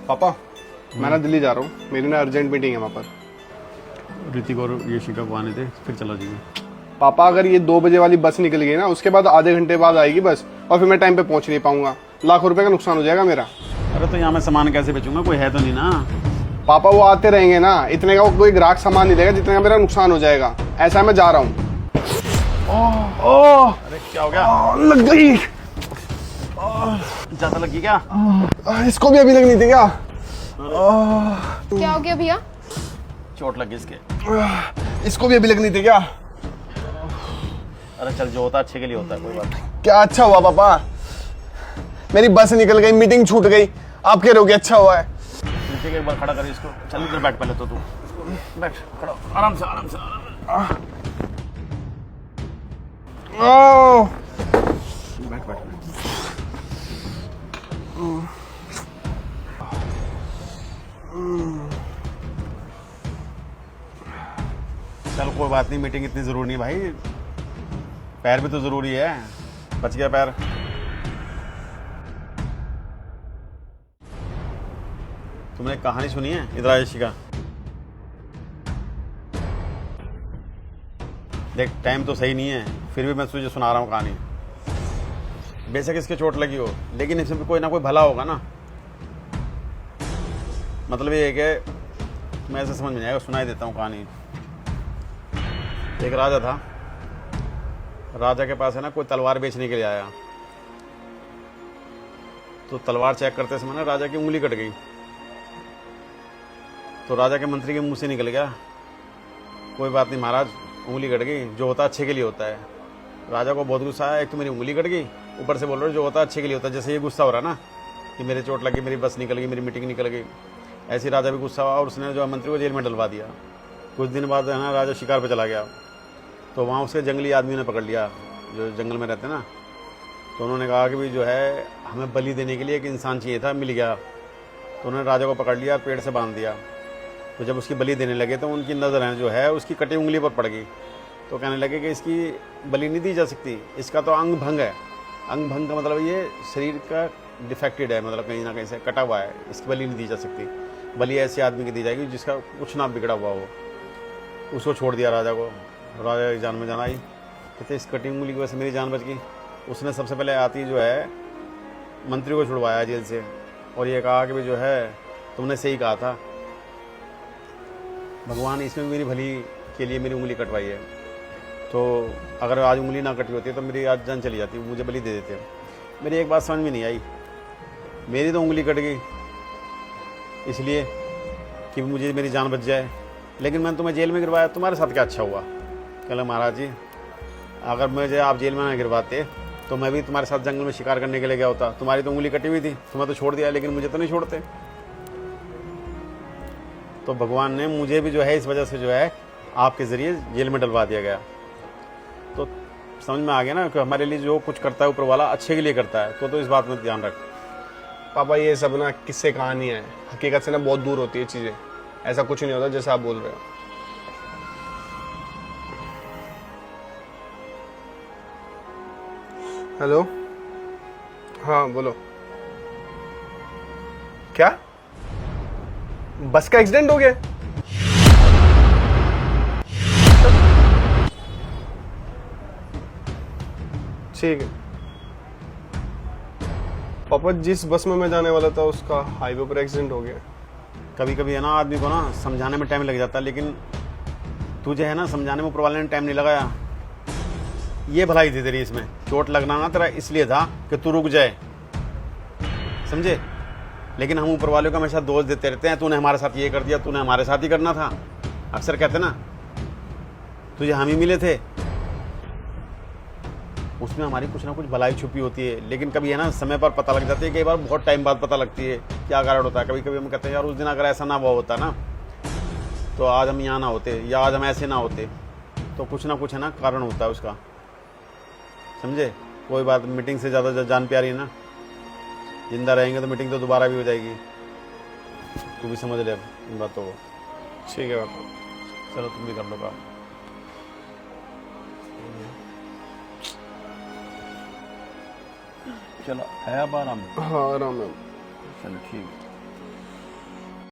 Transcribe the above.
पापा मैं ना दिल्ली जा रहा हूँ, मेरी ना अर्जेंट मीटिंग है वहाँ पर। ऋतिक और यशिका को आने दे, फिर चला जाइए। पापा अगर ये 2 बजे वाली बस निकल गई ना, उसके बाद आधे घंटे बाद आएगी बस, और फिर मैं टाइम पे पहुंच नहीं पाऊंगा। लाखों रुपए का नुकसान हो जाएगा मेरा। अरे तो यहाँ मैं सामान कैसे बेचूंगा, कोई है तो नहीं ना। पापा वो आते रहेंगे ना, इतने का कोई ग्राहक सामान नहीं देगा जितने का मेरा नुकसान हो जाएगा। ऐसा मैं जा रहा हूँ। अरे क्या हो गया? लग गई। ज्यादा लगी क्या? इसको भी अभी लगनी थी क्या? क्या हो गया भैया? चोट लगी इसके। इसको भी अभी लगनी थी क्या? अरे चल, जो होता है अच्छे के लिए होता है, कोई बात नहीं। क्या अच्छा हुआ पापा? मेरी बस निकल गई, मीटिंग छूट गई, आप कह रहे हो कि अच्छा हुआ है? ऋतिक एक बार खड़ा कर इसको। चल इधर बैठ पहले तो तू। बैठ, खड़ा हो। आराम से आराम से। बैठ बैठ। चल कोई बात नहीं, मीटिंग इतनी जरूरी नहीं भाई, पैर भी तो जरूरी है। बच गया पैर। तुमने एक कहानी सुनी है? इधर आ यशिका। देख टाइम तो सही नहीं है, फिर भी मैं तुझे सुना रहा हूँ कहानी। बेशक इसके चोट लगी हो, लेकिन इसमें भी कोई ना कोई भला होगा ना। मतलब ये है कि मैं ऐसे समझ में नहीं आएगा, सुनाई देता हूँ कहानी। एक राजा था, राजा के पास है ना कोई तलवार बेचने के लिए आया। तो तलवार चेक करते समय ना राजा की उंगली कट गई। तो राजा के मंत्री के मुंह से निकल गया, कोई बात नहीं महाराज, उंगली कट गई, जो होता है अच्छे के लिए होता है। राजा को बहुत गुस्सा आया, एक तो मेरी उंगली कट गई, ऊपर से बोल रहे जो होता है अच्छे के लिए होता है। जैसे ये गुस्सा हो रहा ना कि मेरे चोट लगी, मेरी बस निकल गई, मेरी मीटिंग निकल गई, ऐसे राजा भी गुस्सा हुआ और उसने जो मंत्री को जेल में डलवा दिया। कुछ दिन बाद है ना राजा शिकार पर चला गया। तो वहाँ उसके जंगली आदमी ने पकड़ लिया, जो जंगल में रहते ना। तो उन्होंने कहा कि भी जो है हमें बलि देने के लिए एक इंसान चाहिए था, मिल गया। तो उन्होंने राजा को पकड़ लिया, पेड़ से बांध दिया। तो जब उसकी बलि देने लगे तो उनकी नज़र जो है उसकी कटी उंगली पर पड़ गई। तो कहने लगे कि इसकी बलि नहीं दी जा सकती, इसका तो अंग भंग है। अंग भंग का मतलब ये शरीर का डिफेक्टेड है, मतलब कहीं ना कहीं से कटा हुआ है, इसकी बलि नहीं दी जा सकती। बलि ऐसे आदमी की दी जाएगी जिसका कुछ ना बिगड़ा हुआ हो। उसको छोड़ दिया राजा को। राजा की जान में जान आई, कहते इस कटी उंगली की वजह से मेरी जान बच गई। उसने सबसे पहले आती जो है मंत्री को छुड़वाया जेल से, और ये कहा कि भी जो है तुमने सही कहा था, भगवान इसमें मेरी भली के लिए मेरी उंगली कटवाई है। तो अगर आज उंगली ना कटी होती तो मेरी आज जान चली जाती, मुझे बलि दे देते। मेरी एक बात समझ में नहीं आई, मेरी तो उंगली कट गई इसलिए कि मुझे मेरी जान बच जाए, लेकिन मैंने तुम्हें जेल में गिरवाया, तुम्हारे साथ क्या अच्छा हुआ? कहला महाराज जी, अगर मुझे आप जेल में ना गिरवाते तो मैं भी तुम्हारे साथ जंगल में शिकार करने के लिए गया होता। तुम्हारी तो उंगली कटी हुई थी, तुम्हें तो छोड़ दिया, लेकिन मुझे तो नहीं छोड़ते। तो भगवान ने मुझे भी जो है इस वजह से जो है आपके ज़रिए जेल में डलवा दिया गया। तो समझ में आ गया ना कि हमारे लिए जो कुछ करता है ऊपर वाला अच्छे के लिए करता है। तो इस बात में ध्यान रख। पापा ये सब ना किस्से कहानी है, हकीकत से ना बहुत दूर होती है चीजें। ऐसा कुछ नहीं होता जैसा आप बोल रहे हो। हेलो, हाँ बोलो। क्या बस का एक्सीडेंट हो गया? ठीक है पापा, जिस बस में मैं जाने वाला था उसका हाईवे पर एक्सीडेंट हो गया। कभी कभी है ना आदमी को ना समझाने में टाइम लग जाता है, लेकिन तुझे है ना समझाने में ऊपर वाले ने टाइम नहीं लगाया। ये भलाई थी तेरी, इसमें चोट लगना ना तेरा इसलिए था कि तू रुक जाए, समझे? लेकिन हम ऊपर वाले को हमेशा दोष देते रहते हैं, तूने हमारे साथ ये कर दिया, तूने हमारे साथ ही करना था। अक्सर कहते ना तुझे हम ही मिले थे, उसमें हमारी कुछ ना कुछ भलाई छुपी होती है। लेकिन कभी है ना समय पर पता लग जाती है, कई बार बहुत टाइम बाद पता लगती है क्या कारण होता है। कभी कभी हम कहते हैं यार उस दिन अगर ऐसा ना हुआ होता ना तो आज हम यहाँ ना होते, या आज हम ऐसे ना होते। तो कुछ ना कुछ है ना कारण होता है उसका, समझे? कोई बात, मीटिंग से ज़्यादा जान प्यारी है ना, जिंदा रहेंगे तो मीटिंग तो दोबारा भी हो जाएगी। तू भी समझ ले इन बातों को। ठीक है पापा, चलो तुम भी कर लो काम। चलो है अब आराम? हाँ आराम है। चलो ठीक है।